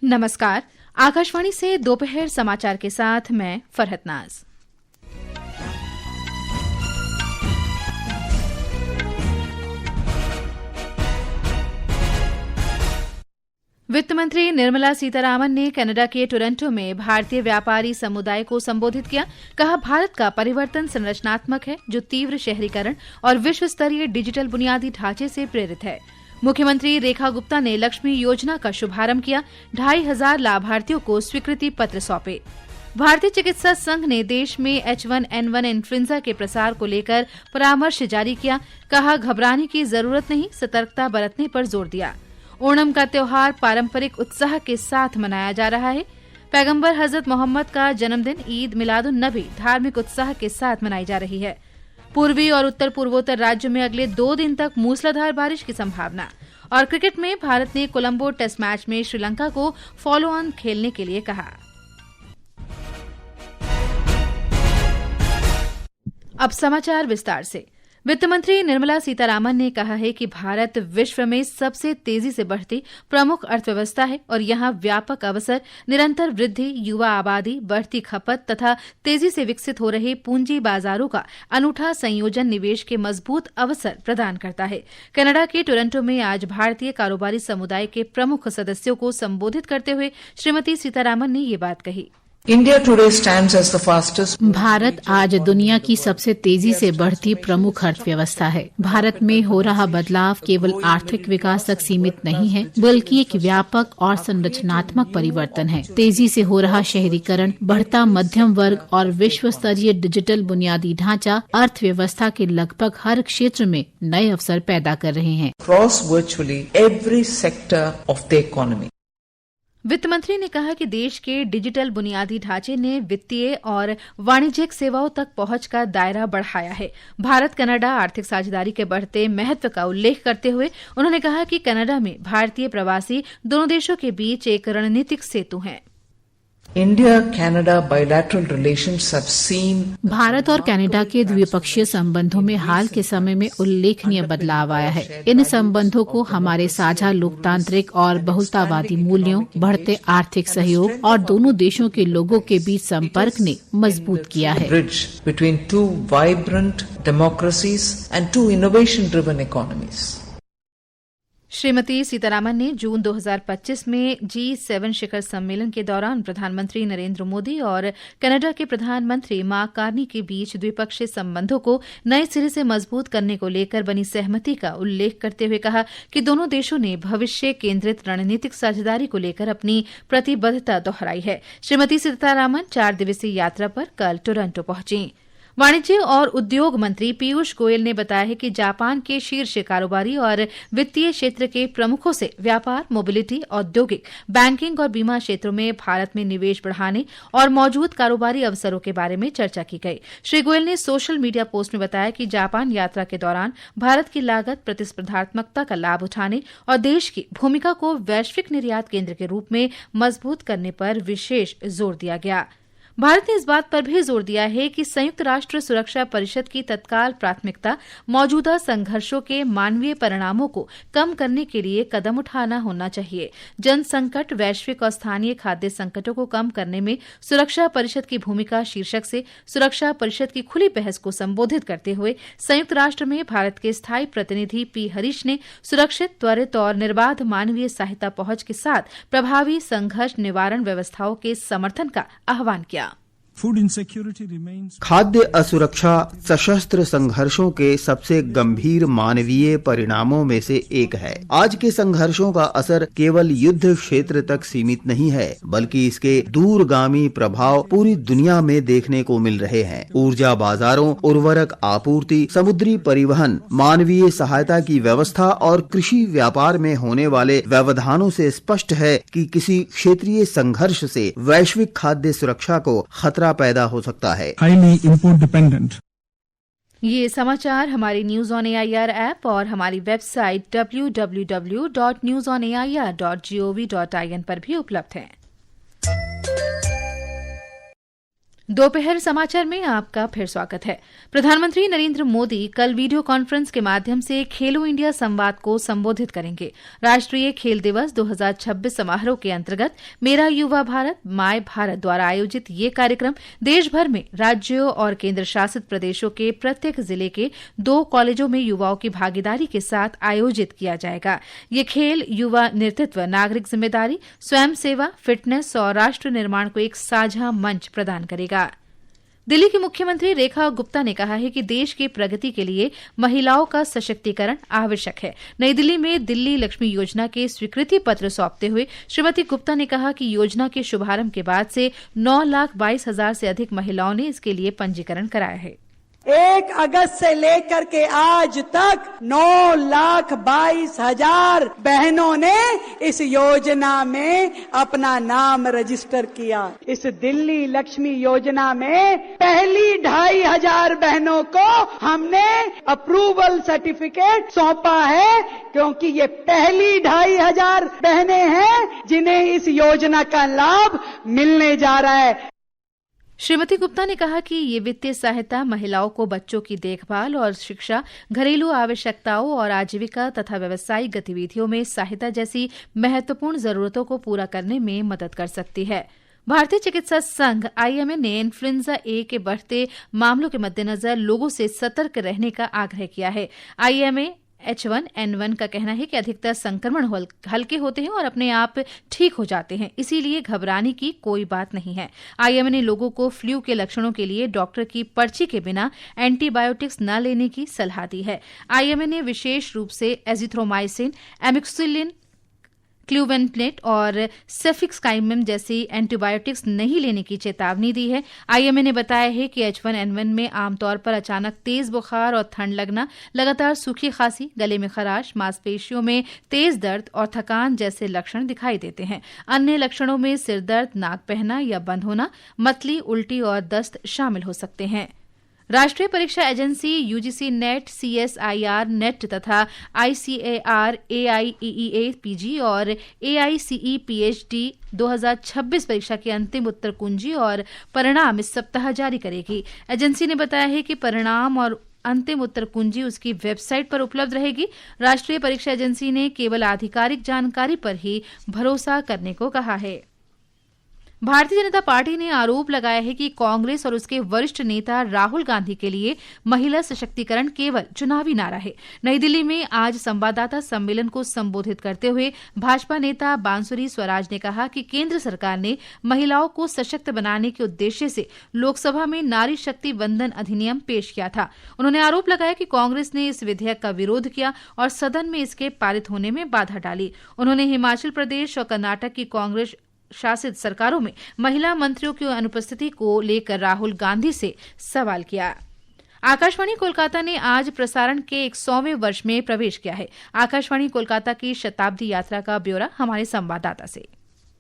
नमस्कार। आकाशवाणी से दोपहर समाचार के साथ मैं फरहत नाज। वित्त मंत्री निर्मला सीतारामन ने कनाडा के टोरंटो में भारतीय व्यापारी समुदाय को संबोधित किया। कहा, भारत का परिवर्तन संरचनात्मक है, जो तीव्र शहरीकरण और विश्व स्तरीय डिजिटल बुनियादी ढांचे से प्रेरित है। मुख्यमंत्री रेखा गुप्ता ने लक्ष्मी योजना का शुभारंभ किया। 2,500 लाभार्थियों को स्वीकृति पत्र सौंपे। भारतीय चिकित्सा संघ ने देश में H1N1 इन्फ्लुएंजा के प्रसार को लेकर परामर्श जारी किया। कहा, घबराने की जरूरत नहीं, सतर्कता बरतने पर जोर दिया। ओणम का त्योहार पारंपरिक उत्साह के साथ मनाया जा रहा है। पैगंबर हजरत मोहम्मद का जन्मदिन ईद मिलादुन नबी धार्मिक उत्साह के साथ मनाई जा रही है। पूर्वी और उत्तर पूर्वोत्तर राज्यों में अगले 2 दिन तक मूसलाधार बारिश की संभावना। और क्रिकेट में भारत ने कोलंबो टेस्ट मैच में श्रीलंका को फॉलो ऑन खेलने के लिए कहा। अब समाचार विस्तार से। वित्त मंत्री निर्मला सीतारामन ने कहा है कि भारत विश्व में सबसे तेजी से बढ़ती प्रमुख अर्थव्यवस्था है और यहां व्यापक अवसर, निरंतर वृद्धि, युवा आबादी, बढ़ती खपत तथा तेजी से विकसित हो रहे पूंजी बाजारों का अनूठा संयोजन निवेश के मजबूत अवसर प्रदान करता है। कनाडा के टोरंटो में आज भारतीय कारोबारी समुदाय के प्रमुख सदस्यों को संबोधित करते हुए श्रीमती सीतारामन ने ये बात कही। भारत आज दुनिया की सबसे तेजी से बढ़ती प्रमुख अर्थव्यवस्था है। भारत में हो रहा बदलाव केवल आर्थिक विकास तक सीमित नहीं है, बल्कि एक व्यापक और संरचनात्मक परिवर्तन है। तेजी से हो रहा शहरीकरण, बढ़ता मध्यम वर्ग और विश्व स्तरीय डिजिटल बुनियादी ढांचा अर्थव्यवस्था के लगभग हर क्षेत्र में नए अवसर पैदा कर रहे हैं। Across virtually every sector of the economy. वित्त मंत्री ने कहा कि देश के डिजिटल बुनियादी ढांचे ने वित्तीय और वाणिज्यिक सेवाओं तक पहुंच का दायरा बढ़ाया है। भारत कनाडा आर्थिक साझेदारी के बढ़ते महत्व का उल्लेख करते हुए उन्होंने कहा कि कनाडा में भारतीय प्रवासी दोनों देशों के बीच एक रणनीतिक सेतु है। India-Canada bilateral relations have seen Bharat और कनाडा के द्विपक्षीय संबंधों में हाल के समय में उल्लेखनीय बदलाव आया है। इन संबंधों को हमारे साझा लोकतांत्रिक और बहुलतावादी मूल्यों, बढ़ते आर्थिक सहयोग और दोनों देशों के लोगों के बीच संपर्क ने मजबूत किया है। bridge between two vibrant democracies and two innovation-driven economies. Shrimati Sitharaman ने जून 2025 में G7 शिखर सम्मेलन के दौरान प्रधानमंत्री नरेंद्र मोदी और कनाडा के प्रधानमंत्री मार्क कार्नी के बीच द्विपक्षीय संबंधों को नए सिरे से मजबूत करने को लेकर बनी सहमति का उल्लेख करते हुए कहा कि दोनों देशों ने भविष्य केंद्रित रणनीतिक साझेदारी को लेकर अपनी प्रतिबद्धता दोहराई है। श्रीमती सीतारामन 4 दिवसीय यात्रा पर कल टोरंटो पहुंची। वाणिज्य और उद्योग मंत्री पीयूष गोयल ने बताया है कि जापान के शीर्ष कारोबारी और वित्तीय क्षेत्र के प्रमुखों से व्यापार, मोबिलिटी, औद्योगिक, बैंकिंग और बीमा क्षेत्रों में भारत में निवेश बढ़ाने और मौजूद कारोबारी अवसरों के बारे में चर्चा की गई। श्री गोयल ने सोशल मीडिया पोस्ट में बताया कि जापान यात्रा के दौरान भारत की लागत, प्रतिस्पर्धात्मकता का लाभ उठाने और देश की भूमिका को वैश्विक निर्यात केंद्र के रूप में मजबूत करने पर विशेष जोर दिया गया। भारत ने इस बात पर भी जोर दिया है कि संयुक्त राष्ट्र सुरक्षा परिषद की तत्काल प्राथमिकता मौजूदा संघर्षों के मानवीय परिणामों को कम करने के लिए कदम उठाना होना चाहिए। जन संकट, वैश्विक और स्थानीय खाद्य संकटों को कम करने में सुरक्षा परिषद की भूमिका शीर्षक से सुरक्षा परिषद की खुली बहस को संबोधित करते हुए संयुक्त राष्ट्र में भारत के स्थायी प्रतिनिधि पी हरीश ने सुरक्षित, त्वरित और निर्बाध मानवीय सहायता पहुंच के साथ प्रभावी संघर्ष निवारण व्यवस्थाओं के समर्थन का आह्वान किया। खाद्य असुरक्षा सशस्त्र संघर्षों के सबसे गंभीर मानवीय परिणामों में से एक है। आज के संघर्षों का असर केवल युद्ध क्षेत्र तक सीमित नहीं है, बल्कि इसके दूरगामी प्रभाव पूरी दुनिया में देखने को मिल रहे हैं। ऊर्जा बाजारों, उर्वरक आपूर्ति, समुद्री परिवहन, मानवीय सहायता की व्यवस्था और कृषि व्यापार में होने वाले व्यवधानों से स्पष्ट है कि किसी क्षेत्रीय संघर्ष से वैश्विक खाद्य सुरक्षा को खतरा पैदा हो सकता है। ये समाचार हमारी न्यूज ऑन एआईआर ऐप और हमारी वेबसाइट www.newsonair.gov.in पर भी उपलब्ध हैं। दोपहर समाचार में आपका फिर स्वागत है। प्रधानमंत्री नरेंद्र मोदी कल वीडियो कॉन्फ्रेंस के माध्यम से खेलो इंडिया संवाद को संबोधित करेंगे। राष्ट्रीय खेल दिवस 2026 समारोह के अंतर्गत मेरा युवा भारत माय भारत द्वारा आयोजित ये कार्यक्रम देश भर में राज्यों और केंद्र शासित प्रदेशों के प्रत्येक जिले के 2 कॉलेजों में युवाओं की भागीदारी के साथ आयोजित किया जाएगा। ये खेल युवा नेतृत्व, नागरिक जिम्मेदारी, स्वयं सेवा, फिटनेस और राष्ट्र निर्माण को एक साझा मंच प्रदान करेगा। दिल्ली की मुख्यमंत्री रेखा गुप्ता ने कहा है कि देश की प्रगति के लिए महिलाओं का सशक्तिकरण आवश्यक है। नई दिल्ली में दिल्ली लक्ष्मी योजना के स्वीकृति पत्र सौंपते हुए श्रीमती गुप्ता ने कहा कि योजना के शुभारंभ के बाद से 9,22,000 से अधिक महिलाओं ने इसके लिए पंजीकरण कराया है। 1 अगस्त से लेकर के आज तक 9,22,000 बहनों ने इस योजना में अपना नाम रजिस्टर किया। इस दिल्ली लक्ष्मी योजना में पहली 2,500 बहनों को हमने अप्रूवल सर्टिफिकेट सौंपा है, क्योंकि ये पहली 2,500 बहनें हैं जिन्हें इस योजना का लाभ मिलने जा रहा है। श्रीमती गुप्ता ने कहा कि ये वित्तीय सहायता महिलाओं को बच्चों की देखभाल और शिक्षा, घरेलू आवश्यकताओं और आजीविका तथा व्यावसायिक गतिविधियों में सहायता जैसी महत्वपूर्ण जरूरतों को पूरा करने में मदद कर सकती है। भारतीय चिकित्सा संघ IMA ने इन्फ्लुएंजा A के बढ़ते मामलों के मद्देनजर लोगों से सतर्क रहने का आग्रह किया है। IMA H1N1 का कहना है कि अधिकतर संक्रमण हल्के होते हैं और अपने आप ठीक हो जाते हैं, इसीलिए घबराने की कोई बात नहीं है। IMA ने लोगों को फ्लू के लक्षणों के लिए डॉक्टर की पर्ची के बिना एंटीबायोटिक्स न लेने की सलाह दी है। IMA ने विशेष रूप से एजिथ्रोमाइसिन, एमिक्सिलिन, क्लूवेंटनेट और सेफिक्साइमम जैसी एंटीबायोटिक्स नहीं लेने की चेतावनी दी है। IMA ने बताया है कि H1N1 में आमतौर पर अचानक तेज बुखार और ठंड लगना, लगातार सूखी खांसी, गले में खराश, मांसपेशियों में तेज दर्द और थकान जैसे लक्षण दिखाई देते हैं। अन्य लक्षणों में सिर दर्द, नाक बहना या बंद होना, मतली, उल्टी और दस्त शामिल हो सकते हैं। राष्ट्रीय परीक्षा agency UGC net, CSIR net तथा ICAR AIEEA PG और AICE PhD 2026 परीक्षा की अंतिम उत्तर कुंजी और परिणाम इस सप्ताह जारी करेगी। एजेंसी ने बताया है कि परिणाम और अंतिम उत्तर कुंजी उसकी वेबसाइट पर उपलब्ध रहेगी। राष्ट्रीय परीक्षा एजेंसी ने केवल आधिकारिक जानकारी पर ही भरोसा करने को कहा है। भारतीय जनता पार्टी ने आरोप लगाया है कि कांग्रेस और उसके वरिष्ठ नेता राहुल गांधी के लिए महिला सशक्तिकरण केवल चुनावी नारा है। नई दिल्ली में आज संवाददाता सम्मेलन को संबोधित करते हुए भाजपा नेता बांसुरी स्वराज ने कहा कि केंद्र सरकार ने महिलाओं को सशक्त बनाने के उद्देश्य से लोकसभा में नारी शक्ति वंदन अधिनियम पेश किया था। उन्होंने आरोप लगाया कि कांग्रेस ने इस विधेयक का विरोध किया और सदन में इसके पारित होने में बाधा डाली। उन्होंने हिमाचल प्रदेश और कर्नाटक की कांग्रेस शासित सरकारों में महिला मंत्रियों की अनुपस्थिति को लेकर राहुल गांधी से सवाल किया। आकाशवाणी कोलकाता ने आज प्रसारण के 100वें वर्ष में प्रवेश किया है। आकाशवाणी कोलकाता की शताब्दी यात्रा का ब्यौरा हमारे संवाददाता से।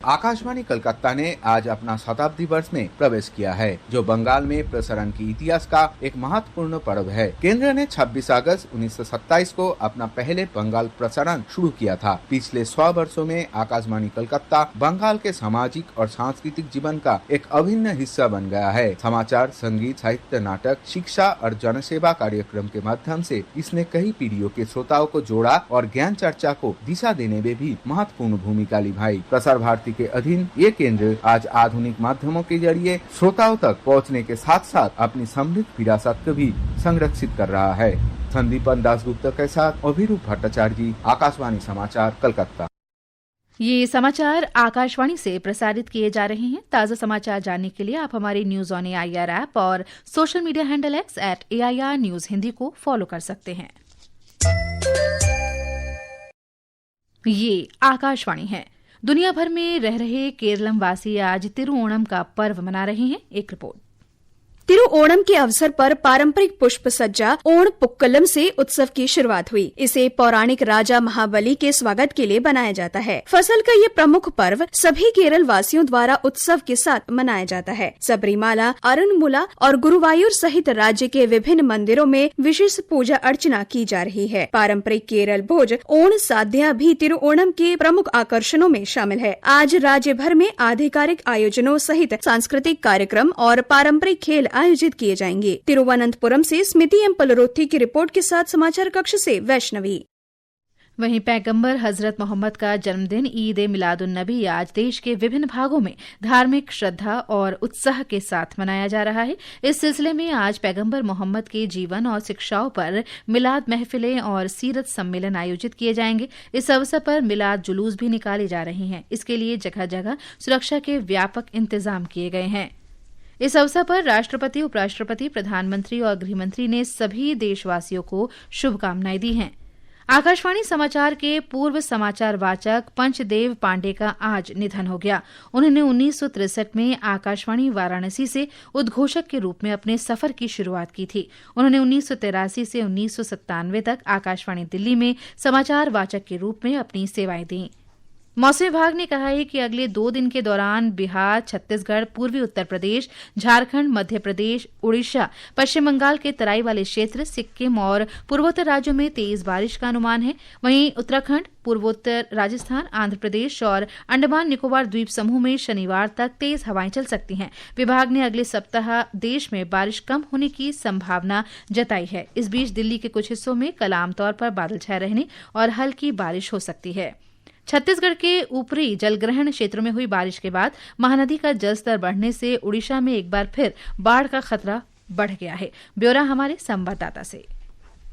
आकाशवाणी कलकत्ता ने आज अपना शताब्दी वर्ष में प्रवेश किया है, जो बंगाल में प्रसारण की इतिहास का एक महत्वपूर्ण पर्व है। केंद्र ने 26 अगस्त 1927 को अपना पहले बंगाल प्रसारण शुरू किया था। पिछले 100 वर्षों में आकाशवाणी कलकत्ता बंगाल के सामाजिक और सांस्कृतिक जीवन का एक अभिन्न हिस्सा बन गया है। समाचार, संगीत, साहित्य, नाटक, शिक्षा और जनसेवा कार्यक्रम के माध्यम से इसने कई पीढ़ियों के श्रोताओं को जोड़ा और ज्ञान चर्चा को दिशा देने में भी महत्वपूर्ण भूमिका निभाई। प्रसार भारती के अधीन ये केंद्र आज आधुनिक माध्यमों के जरिए श्रोताओं तक पहुंचने के साथ साथ अपनी समृद्ध विरासत को भी संरक्षित कर रहा है। संदीपन दासगुप्ता के साथ अभिरूप भट्टाचार्य जी, आकाशवाणी समाचार, कलकत्ता। ये समाचार आकाशवाणी से प्रसारित किए जा रहे हैं। ताज़ा समाचार जानने के लिए आप हमारे न्यूज ऑन AIR ऐप और social media handle X @AIR News Hindi को फॉलो कर सकते हैं। ये आकाशवाणी है। दुनिया भर में रह रहे केरलम वासी आज तिरुओणम का पर्व मना रहे हैं। एक रिपोर्ट। तिरुओणम के अवसर पर पारंपरिक पुष्प सज्जा ओण पुक्कलम से उत्सव की शुरुआत हुई। इसे पौराणिक राजा महाबली के स्वागत के लिए बनाया जाता है। फसल का ये प्रमुख पर्व सभी केरल वासियों द्वारा उत्सव के साथ मनाया जाता है। सबरीमाला, अरुणमुला और गुरुवायूर सहित राज्य के विभिन्न मंदिरों में विशेष पूजा अर्चना की जा रही है। पारंपरिक केरल भोज ओण साध्या भी तिरुओणम के प्रमुख आकर्षणों में शामिल है। आज राज्य भर में आधिकारिक आयोजनों सहित सांस्कृतिक कार्यक्रम और पारंपरिक खेल आयोजित किए जाएंगे। तिरुवनंतपुरम से स्मृति एम पलरोत्थी की रिपोर्ट के साथ समाचार कक्ष से वैष्णवी। वहीं पैगंबर हजरत मोहम्मद का जन्मदिन ईद ए मिलादुन्नबी आज देश के विभिन्न भागों में धार्मिक श्रद्धा और उत्साह के साथ मनाया जा रहा है। इस सिलसिले में आज पैगंबर मोहम्मद के जीवन और शिक्षाओं पर मिलाद महफिलें और सीरत सम्मेलन आयोजित किए जाएंगे। इस अवसर पर मिलाद जुलूस भी निकाले जा रहे हैं। इसके लिए जगह जगह सुरक्षा के व्यापक इंतजाम किए गए हैं। इस अवसर पर राष्ट्रपति, उपराष्ट्रपति, प्रधानमंत्री और गृहमंत्री ने सभी देशवासियों को शुभकामनाएं दी हैं। आकाशवाणी समाचार के पूर्व समाचार वाचक पंचदेव पांडे का आज निधन हो गया। उन्होंने 1963 में आकाशवाणी वाराणसी से उद्घोषक के रूप में अपने सफर की शुरुआत की थी। उन्होंने 1983 से 1997 तक आकाशवाणी दिल्ली में समाचार वाचक के रूप में अपनी सेवाएं दी। मौसम विभाग ने कहा है कि अगले 2 दिन के दौरान बिहार, छत्तीसगढ़, पूर्वी उत्तर प्रदेश, झारखंड, मध्य प्रदेश, उड़ीसा, पश्चिम बंगाल के तराई वाले क्षेत्र, सिक्किम और पूर्वोत्तर राज्यों में तेज बारिश का अनुमान है। वहीं उत्तराखंड, पूर्वोत्तर राजस्थान, आंध्र प्रदेश और अंडमान निकोबार द्वीप समूह में शनिवार तक तेज हवाएं चल सकती हैं। विभाग ने अगले सप्ताह देश में बारिश कम होने की संभावना जताई है। इस बीच दिल्ली के कुछ हिस्सों में कल आमतौर पर बादल छाए रहने और हल्की बारिश हो सकती है। छत्तीसगढ़ के ऊपरी जलग्रहण क्षेत्रों में हुई बारिश के बाद महानदी का जलस्तर बढ़ने से उड़ीसा में एक बार फिर बाढ़ का खतरा बढ़ गया है। ब्यौरा हमारे संवाददाता से।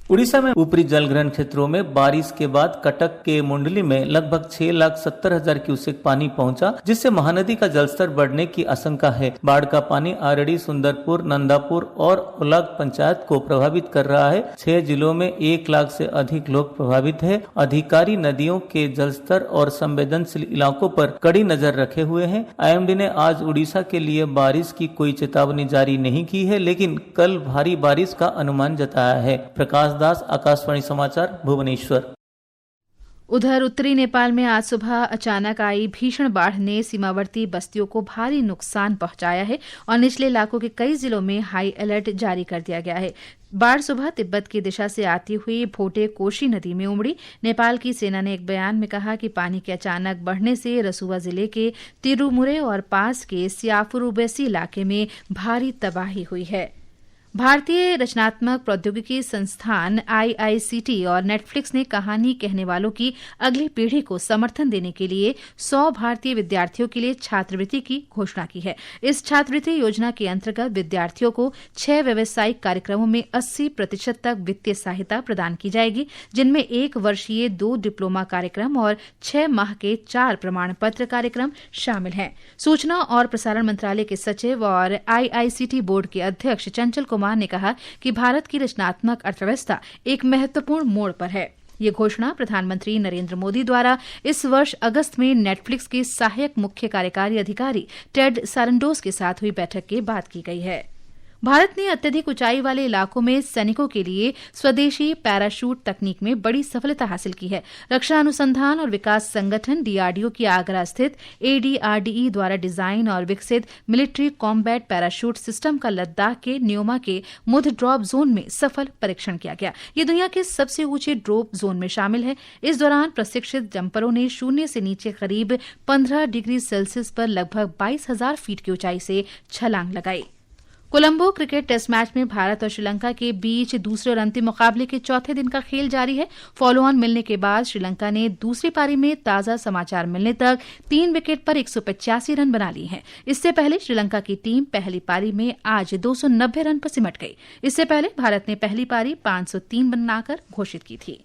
उड़ीसा में ऊपरी जलग्रहण क्षेत्रों में बारिश के बाद कटक के मुंडली में लगभग 6,70,000 क्यूसेक पानी पहुंचा, जिससे महानदी का जलस्तर बढ़ने की आशंका है। बाढ़ का पानी आरडी, सुंदरपुर, नंदापुर और उलग पंचायत को प्रभावित कर रहा है। 6 जिलों में 1 लाख से अधिक लोग प्रभावित है। अधिकारी नदियों के जलस्तर और संवेदनशील इलाकों पर कड़ी नजर रखे हुए हैं। आईएमडी ने आज उड़ीसा के लिए बारिश की कोई चेतावनी जारी नहीं की है, लेकिन कल भारी बारिश का अनुमान जताया है। प्रकाश दास, आकाशवाणी समाचार, भुवनेश्वर। उधर उत्तरी नेपाल में आज सुबह अचानक आई भीषण बाढ़ ने सीमावर्ती बस्तियों को भारी नुकसान पहुंचाया है और निचले इलाकों के कई जिलों में हाई अलर्ट जारी कर दिया गया है। बाढ़ सुबह तिब्बत की दिशा से आती हुई भोटे कोशी नदी में उमड़ी। नेपाल की सेना ने एक बयान में कहा कि पानी के अचानक बढ़ने से रसुआ जिले के तिरुमुरे और पास के सियाफुरुबेसी इलाके में भारी तबाही हुई है। भारतीय रचनात्मक प्रौद्योगिकी संस्थान IICT और नेटफ्लिक्स ने कहानी कहने वालों की अगली पीढ़ी को समर्थन देने के लिए 100 भारतीय विद्यार्थियों के लिए छात्रवृत्ति की घोषणा की है। इस छात्रवृत्ति योजना के अंतर्गत विद्यार्थियों को 6 व्यावसायिक कार्यक्रमों में 80% तक वित्तीय सहायता प्रदान की जाएगी, जिनमें 1 वर्षीय 2 डिप्लोमा कार्यक्रम और 6 माह के 4 प्रमाण पत्र कार्यक्रम शामिल हैं। सूचना और प्रसारण मंत्रालय के सचिव और IICT बोर्ड के अध्यक्ष चंचल कुमार ने कहा कि भारत की रचनात्मक अर्थव्यवस्था एक महत्वपूर्ण मोड़ पर है। ये घोषणा प्रधानमंत्री नरेंद्र मोदी द्वारा इस वर्ष अगस्त में नेटफ्लिक्स के सहायक मुख्य कार्यकारी अधिकारी टेड सारंडोस के साथ हुई बैठक के बाद की गई है। भारत ने अत्यधिक ऊंचाई वाले इलाकों में सैनिकों के लिए स्वदेशी पैराशूट तकनीक में बड़ी सफलता हासिल की है। रक्षा अनुसंधान और विकास संगठन DRDO की आगरा स्थित ADRDE द्वारा डिजाइन और विकसित मिलिट्री कॉम्बैट पैराशूट सिस्टम का लद्दाख के न्योमा के मुध ड्रॉप जोन में सफल परीक्षण किया गया। ये दुनिया के सबसे ऊंचे ड्रॉप जोन में शामिल है। इस दौरान प्रशिक्षित जंपरों ने शून्य से नीचे करीब 15 डिग्री सेल्सियस पर लगभग 22,000 फीट की ऊंचाई से छलांग लगाई। कोलंबो क्रिकेट टेस्ट मैच में भारत और श्रीलंका के बीच दूसरे और अंतिम मुकाबले के चौथे दिन का खेल जारी है। फॉलो ऑन मिलने के बाद श्रीलंका ने दूसरी पारी में ताजा समाचार मिलने तक 3 विकेट पर 185 रन बना लिए हैं। इससे पहले श्रीलंका की टीम पहली पारी में आज 290 रन पर सिमट गई। इससे पहले भारत ने पहली पारी 503 बनाकर घोषित की थी।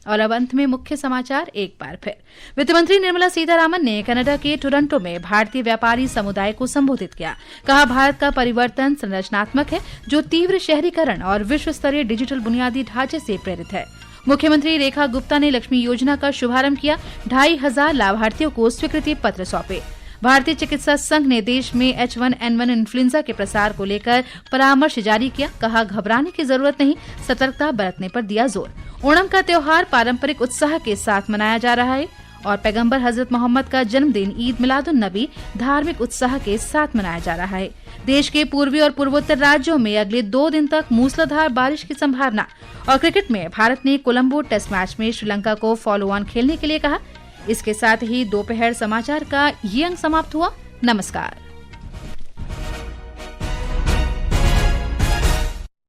और अब अंत में मुख्य समाचार एक बार फिर। वित्त मंत्री निर्मला सीतारामन ने कनाडा के टोरंटो में भारतीय व्यापारी समुदाय को संबोधित किया। कहा, भारत का परिवर्तन संरचनात्मक है, जो तीव्र शहरीकरण और विश्व स्तरीय डिजिटल बुनियादी ढांचे से प्रेरित है। मुख्यमंत्री रेखा गुप्ता ने लक्ष्मी योजना का शुभारंभ किया। 2,500 लाभार्थियों को स्वीकृति पत्र सौंपे। भारतीय चिकित्सा संघ ने देश में H1N1 इन्फ्लुएंजा के प्रसार को लेकर परामर्श जारी किया। कहा, घबराने की जरूरत नहीं, सतर्कता बरतने पर दिया जोर। ओणम का त्योहार पारंपरिक उत्साह के साथ मनाया जा रहा है और पैगंबर हजरत मोहम्मद का जन्मदिन ईद मिलादुन नबी धार्मिक उत्साह के साथ मनाया जा रहा है। देश के पूर्वी और पूर्वोत्तर राज्यों में अगले 2 दिन तक मूसलाधार बारिश की संभावना। और क्रिकेट में भारत ने कोलंबो टेस्ट मैच में श्रीलंका को फॉलो ऑन खेलने के लिए कहा। इसके साथ ही दोपहर समाचार का ये अंक समाप्त हुआ। नमस्कार।